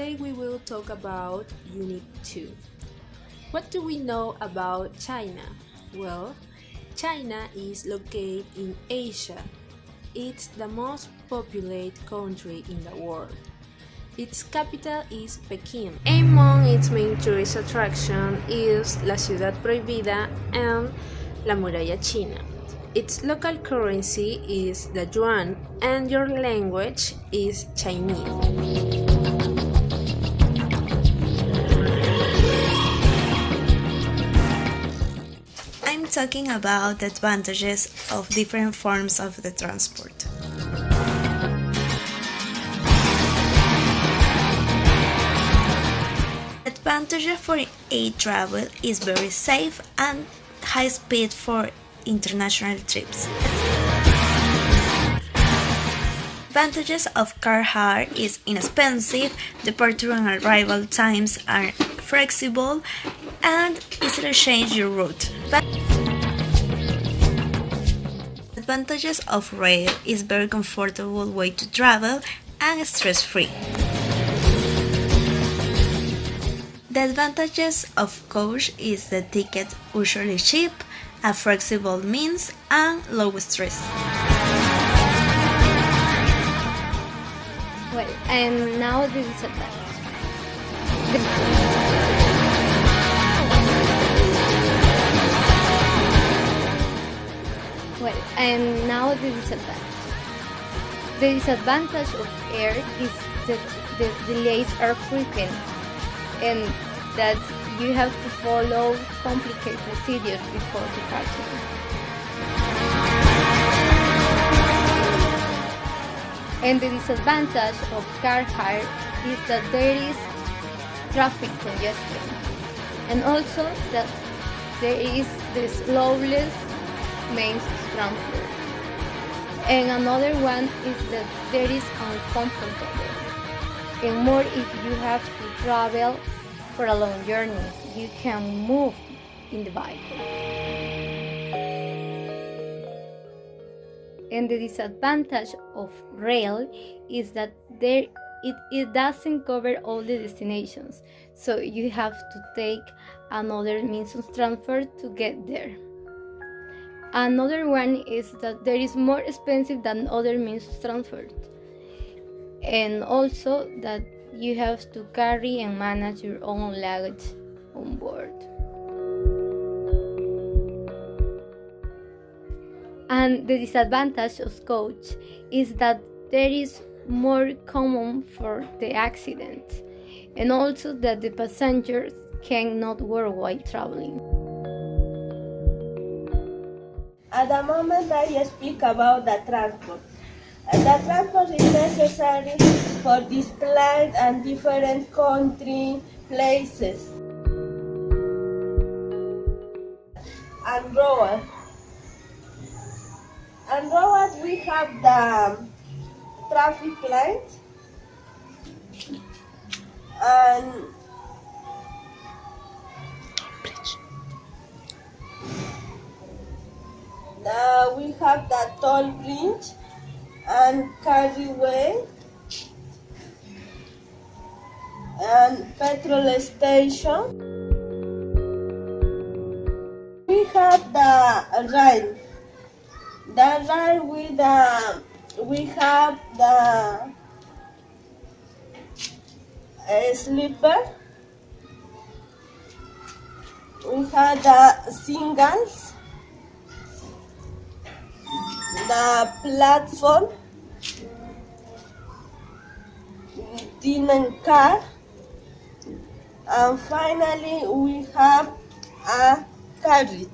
Today we will talk about Unit 2. What do we know about China? Well, China is located in Asia. It's the most populated country in the world. Its capital is Peking. Among its main tourist attractions is La Ciudad Prohibida and La Muralla China. Its local currency is the yuan and your language is Chinese. I'm talking about the advantages of different forms of the transport. Advantage for air travel is very safe and high speed for international trips. Advantages of car hire is inexpensive, departure and arrival times are flexible, and easily change your route. Advantages of rail is very comfortable way to travel and stress-free. The advantages of coach is the ticket usually cheap, a flexible means, and low stress. Well, and now the disadvantage. The disadvantage. The disadvantage of air is that the delays are frequent and that you have to follow complicated procedures before departure. And the disadvantage of car hire is that there is traffic congestion and also that there is the slowest main transport. And another one is that there is uncomfortable. And more if you have to travel for a long journey, you can move in the vehicle. And the disadvantage of rail is that it doesn't cover all the destinations, so you have to take another means of transport to get there. Another one is that there is more expensive than other means of transport, and also that you have to carry and manage your own luggage on board. And the disadvantage of coach is that there is more common for the accident, and also that the passengers cannot work while traveling. At the moment I speak about the transport. The transport is necessary for display and different country places. And road. And road we have the traffic lights and we have the toll bridge and carriageway and petrol station. We have the rail. The rail we have the sleeper. We have the singles, the platform, dinner car, and finally we have a carriage.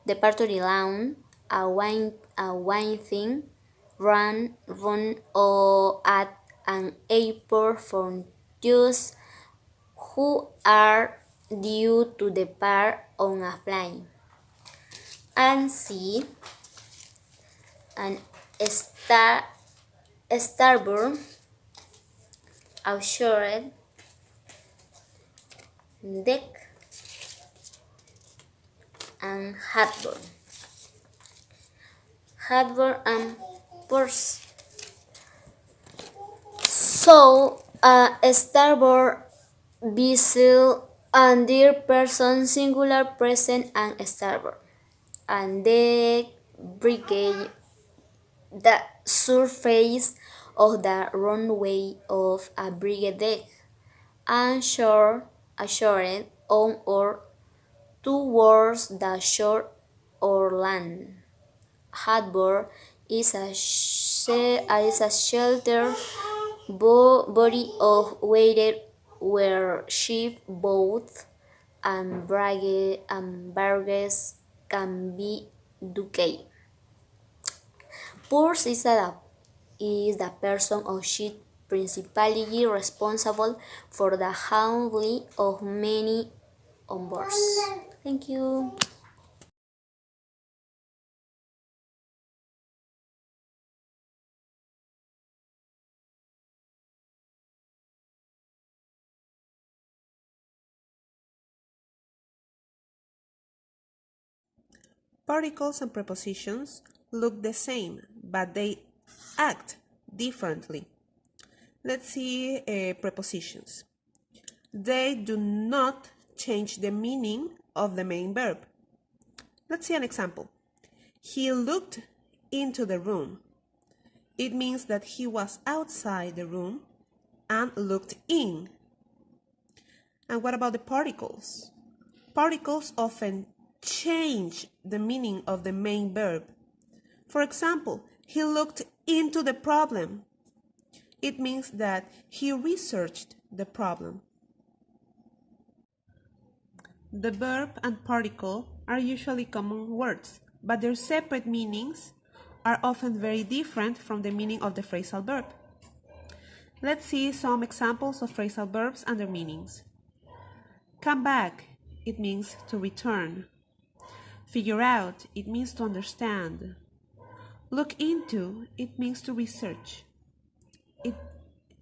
the party lawn, a wine thing, run or at an airport for those who are due to depart on a flight. And C, an starboard, offshore, deck, and hardware and purse. So, starboard vessel and their person singular present and starboard, and the brigade the surface of the runway of a brigade deck and assured on or towards the shore or land. Harbor is a shelter body of water where ship, boats, and barges can be docked. Purse is the person or ship principally responsible for the handling of many on board. Thank you. Particles and prepositions look the same, but they act differently. Let's see prepositions. They do not change the meaning of the main verb. Let's see an example. He looked into the room. It means that he was outside the room and looked in. And what about the particles? Particles often change the meaning of the main verb. For example, he looked into the problem. It means that he researched the problem. The verb and particle are usually common words, but their separate meanings are often very different from the meaning of the phrasal verb. Let's see some examples of phrasal verbs and their meanings. Come back, it means to return. Figure out, it means to understand. Look into, it means to research.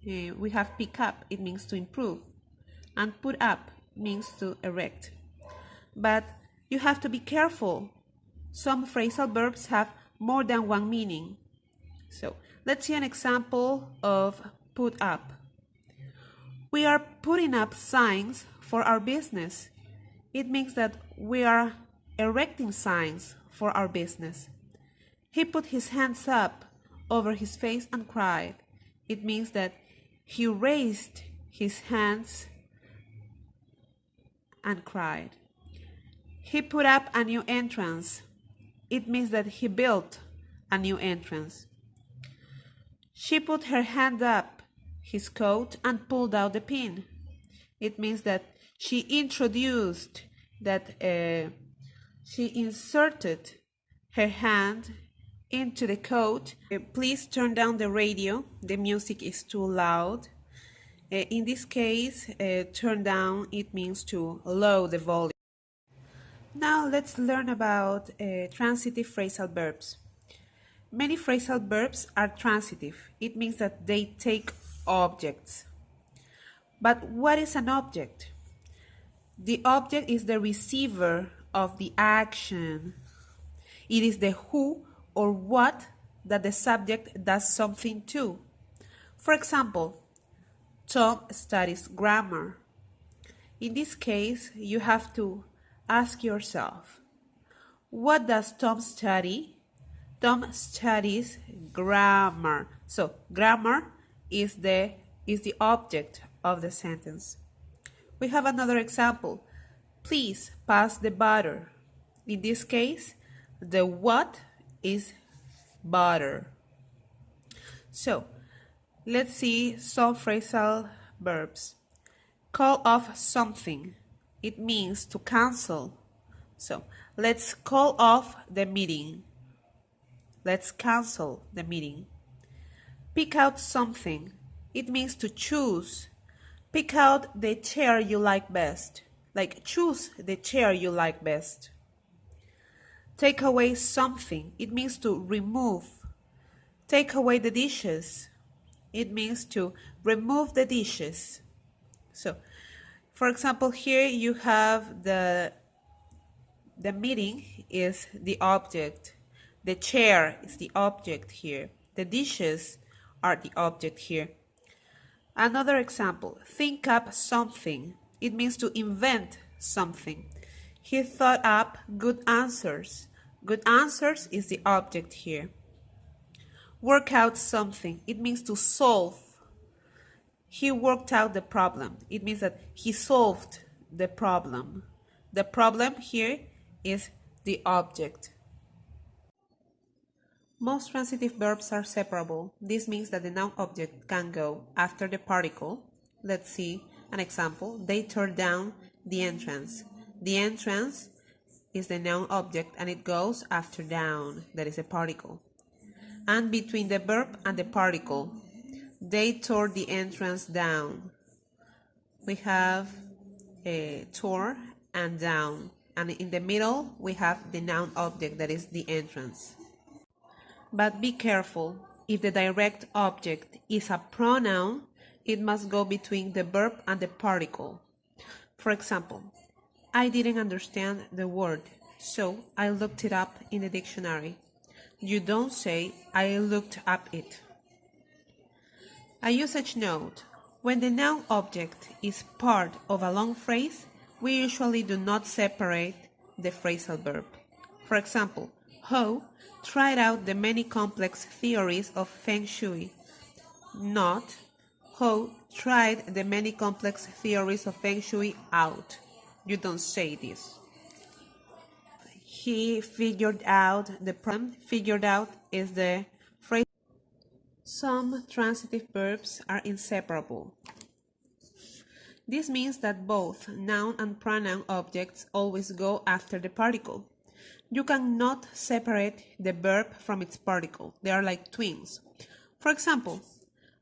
We have pick up, it means to improve. And put up means to erect. But you have to be careful. Some phrasal verbs have more than one meaning. So let's see an example of put up. We are putting up signs for our business. It means that we are erecting signs for our business. He put his hands up over his face and cried. It means that he raised his hands and cried. He put up a new entrance. It means that he built a new entrance. She put her hand up his coat and pulled out the pin. It means that she introduced, she inserted her hand into the coat. Please turn down the radio. The music is too loud. In this case, turn down, it means to lower the volume. Now let's learn about transitive phrasal verbs. Many phrasal verbs are transitive. It means that they take objects. But what is an object? The object is the receiver of the action. It is the who or what that the subject does something to. For example, Tom studies grammar. In this case, you have to ask yourself, what does Tom study? Tom studies grammar. So grammar is the object of the sentence. We have another example. Please pass the butter. In this case, the what is butter. So let's see some phrasal verbs. Call off something. It means to cancel. So let's call off the meeting. Let's cancel the meeting. Pick out something. It means to choose. Pick out the chair you like best. Like choose the chair you like best. Take away something. It means to remove. Take away the dishes. It means to remove the dishes. So, for example, here you have the meeting is the object. The chair is the object here. The dishes are the object here. Another example, think up something. It means to invent something. He thought up good answers. Good answers is the object here. Work out something. It means to solve. He worked out the problem. It means that he solved the problem. The problem here is the object. Most transitive verbs are separable. This means that the noun object can go after the particle. Let's see an example. They tore down the entrance. The entrance is the noun object and it goes after down, that is a particle. And between the verb and the particle, they tore the entrance down. We have a tore and down. And in the middle, we have the noun object, that is the entrance. But be careful, if the direct object is a pronoun, it must go between the verb and the particle. For example, I didn't understand the word, so I looked it up in the dictionary. You don't say, I looked up it. A usage note. When the noun object is part of a long phrase, we usually do not separate the phrasal verb. For example, Ho tried out the many complex theories of Feng Shui. Not, Ho tried the many complex theories of Feng Shui out. You don't say this. He figured out the problem. Figured out is the phrase. Some transitive verbs are inseparable. This means that both noun and pronoun objects always go after the particle. You cannot separate the verb from its particle. They are like twins. For example,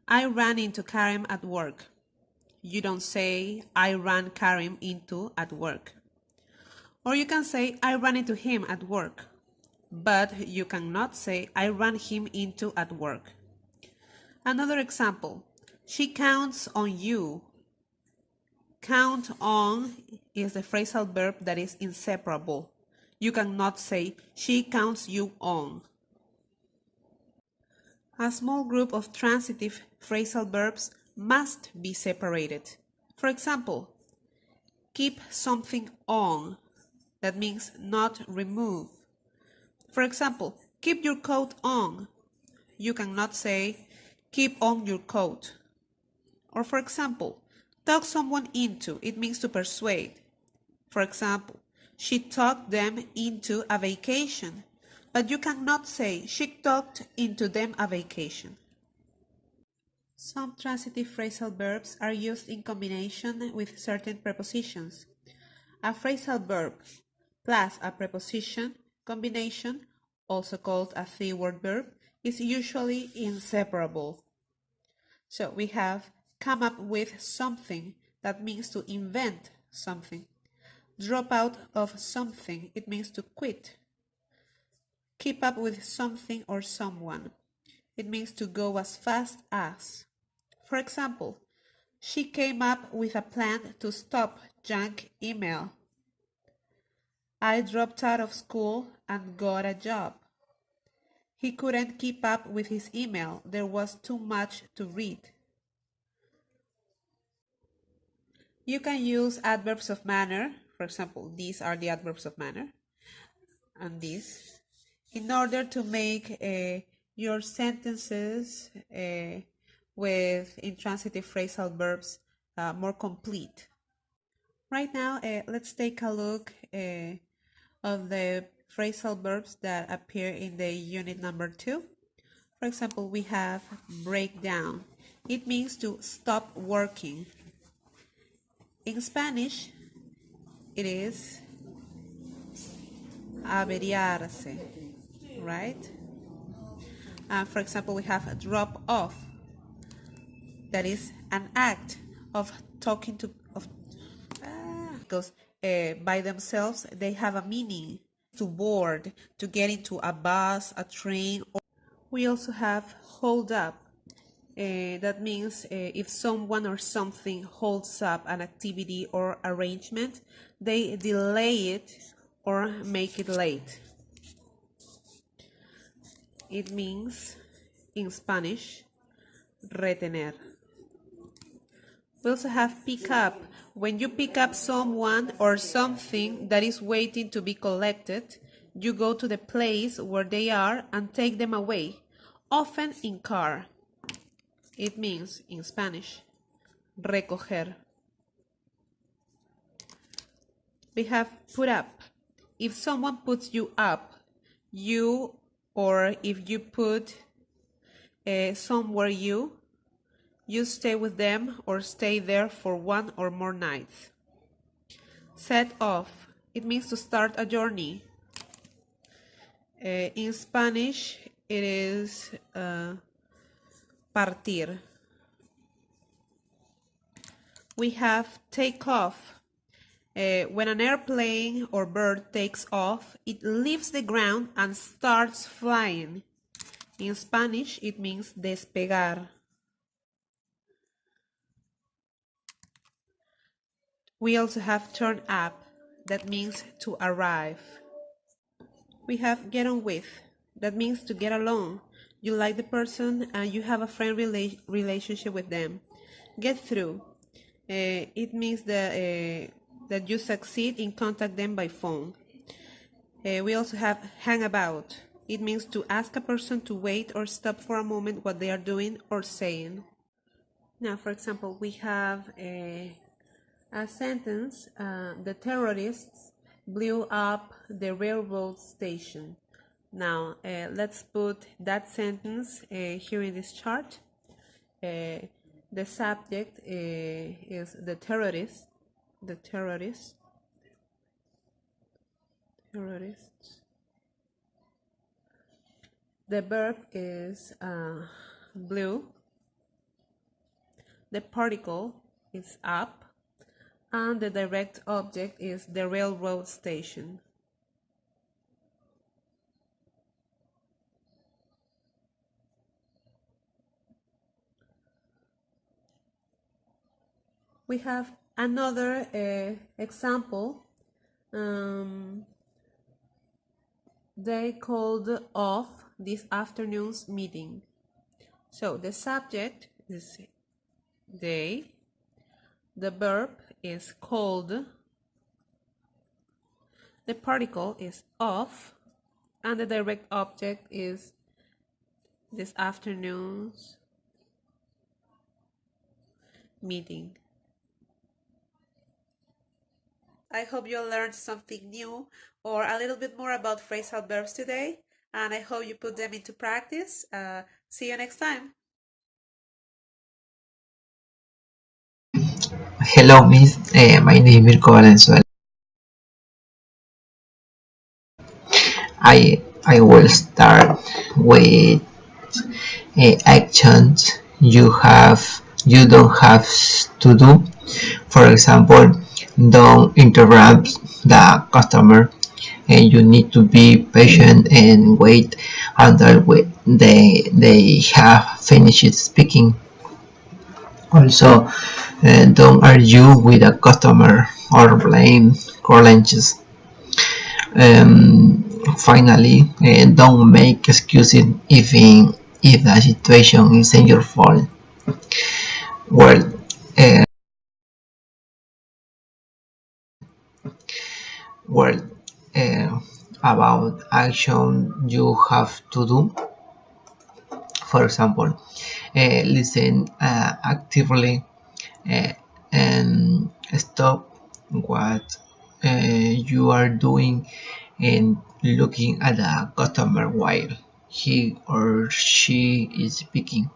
I ran into Karim at work. You don't say, I ran Karim into at work. Or you can say, I ran into him at work. But you cannot say, I ran him into at work. Another example, she counts on you. Count on is the phrasal verb that is inseparable. You cannot say, she counts you on. A small group of transitive phrasal verbs must be separated. For example, keep something on. That means not remove. For example, keep your coat on. You cannot say, keep on your coat. Or for example, talk someone into. It means to persuade. For example, she talked them into a vacation. But you cannot say, she talked into them a vacation. Some transitive phrasal verbs are used in combination with certain prepositions. A phrasal verb plus a preposition combination, also called a three-word verb, is usually inseparable. So we have come up with something. That means to invent something. Drop out of something. It means to quit. Keep up with something or someone. It means to go as fast as. For example, she came up with a plan to stop junk email. I dropped out of school and got a job. He couldn't keep up with his email. There was too much to read. You can use adverbs of manner. For example, these are the adverbs of manner. And these. In order to make your sentences with intransitive phrasal verbs more complete. Right now, let's take a look of the phrasal verbs that appear in the unit number 2. For example, we have break down. It means to stop working. In Spanish, it is averiarse, right? For example, we have a drop off. That is an act of talking to because by themselves they have a meaning. To board, to get into a bus, a train. We also have hold up. That means if someone or something holds up an activity or arrangement, they delay it or make it late. It means, in Spanish, retener. We also have pick up. When you pick up someone or something that is waiting to be collected, you go to the place where they are and take them away, often in car. It means, in Spanish, recoger. We have put up. If someone puts you up, you, or if you put somewhere you stay with them or stay there for one or more nights. Set off. It means to start a journey. In Spanish, it is partir. We have take off. When an airplane or bird takes off, it leaves the ground and starts flying. In Spanish, it means despegar. We also have turn up. That means to arrive. We have get on with. That means to get along. You like the person and you have a friend relationship with them. Get through. It means that you succeed in contact them by phone. We also have hang about. It means to ask a person to wait or stop for a moment what they are doing or saying. Now, for example, we have a sentence, the terrorists blew up the railroad station. Now, let's put that sentence here in this chart. The subject is the terrorists. The verb is blew. The particle is up. And the direct object is the railroad station. We have another example. They called off this afternoon's meeting. So the subject is they. The verb is called. The particle is of. And the direct object is this afternoon's meeting. I hope you learned something new or a little bit more about phrasal verbs today, and I hope you put them into practice. See you next time. Hello, Miss. My name is Mirko Valenzuela. I will start with actions you don't have to do. For example, don't interrupt the customer, and you need to be patient and wait until they have finished speaking. Also, don't argue with a customer or blame challenges. Finally, don't make excuses if the situation isn't your fault. Well, uh, well, about action you have to do. For example, listen actively and stop what you are doing and looking at the customer while he or she is speaking.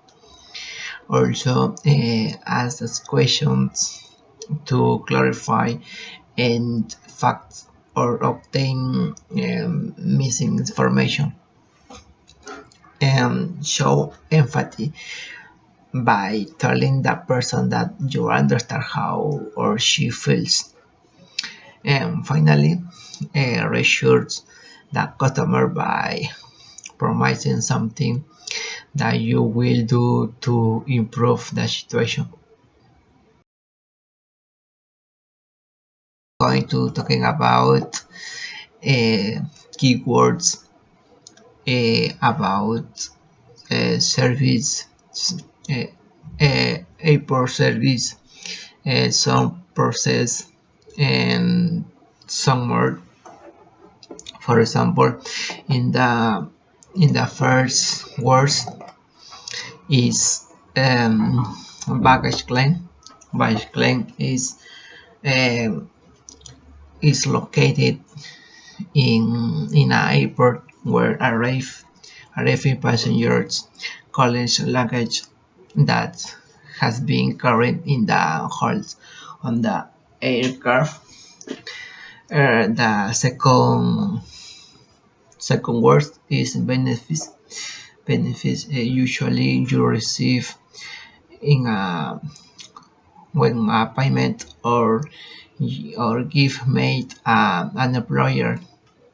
Also, ask questions to clarify and facts or obtain missing information. And show empathy by telling that person that you understand how or she feels. And finally, reassures the customer by promising something that you will do to improve the situation. Going to talking about keywords about service, uh, airport service, some process, and some more. For example, in the first words is baggage claim. Baggage claim um, is located in an airport where arriving passengers collect luggage that has been carried in the holds on the aircraft. The second word is benefits. Benefits usually you receive in a when a payment or gift made an employer,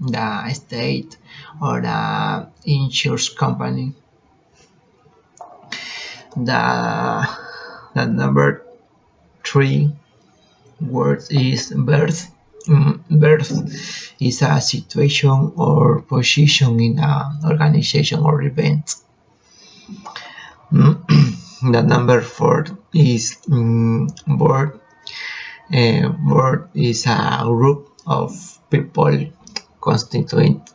the state, or the insurance company. The number three word is birth. Birth is a situation or position in an organization or event. The number four is board. Board is a group of people constituent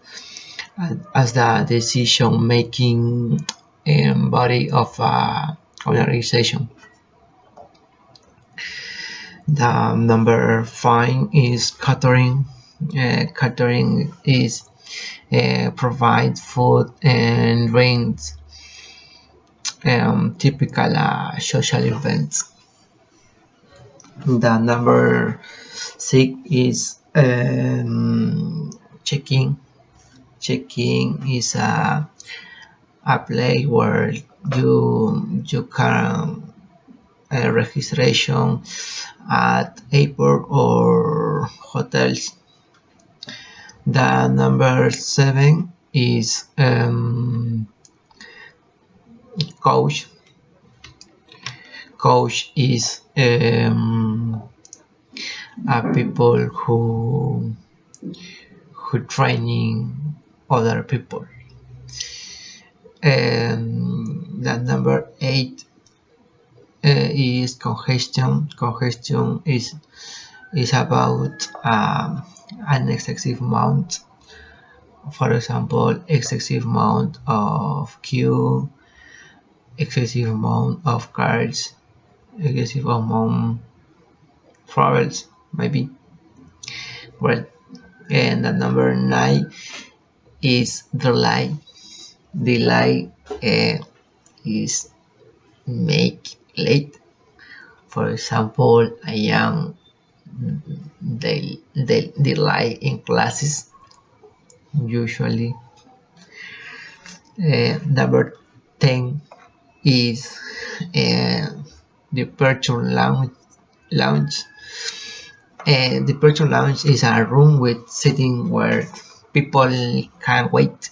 as the decision-making body of an organization. The number five is catering. Catering is provide food and drinks, typical social events. The number six is checking. Checking is a place where you can registration at airport or hotels. The number seven is coach. Coach is people who training other people. The number eight is congestion. Congestion is about an excessive amount. For example, excessive amount of queue, excessive amount of cars, excessive amount travels, maybe. Well, and the number nine is delay. Delay is make late. For example, a young delay in classes usually. Number 10 is departure lounge. Departure lounge is a room with seating where people can wait.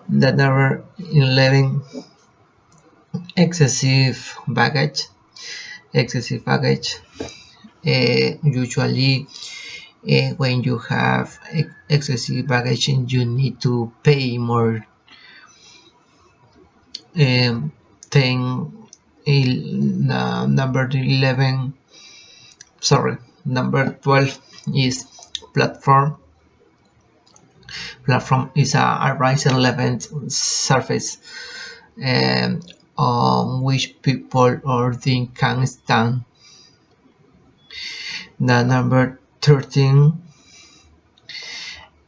The number 11, excessive baggage. Excessive baggage usually when you have excessive baggage you need to pay more. 10 number 11 sorry number 12 is platform. Platform is a rising level surface on which people or things can stand. The number 13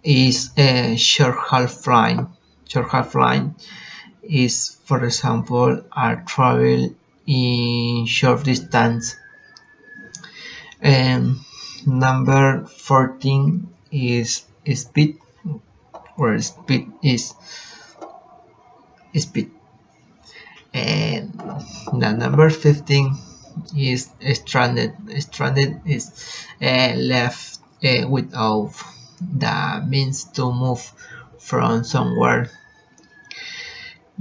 is a short half-line. Short half-line is, for example, a travel in short distance. And number 14 is speed. or speed is speed. And the number 15 is stranded. Stranded is left without the means to move from somewhere.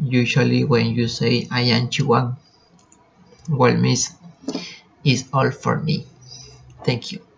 Usually when you say I am Chihuahua, well, miss, is all for me. Thank you.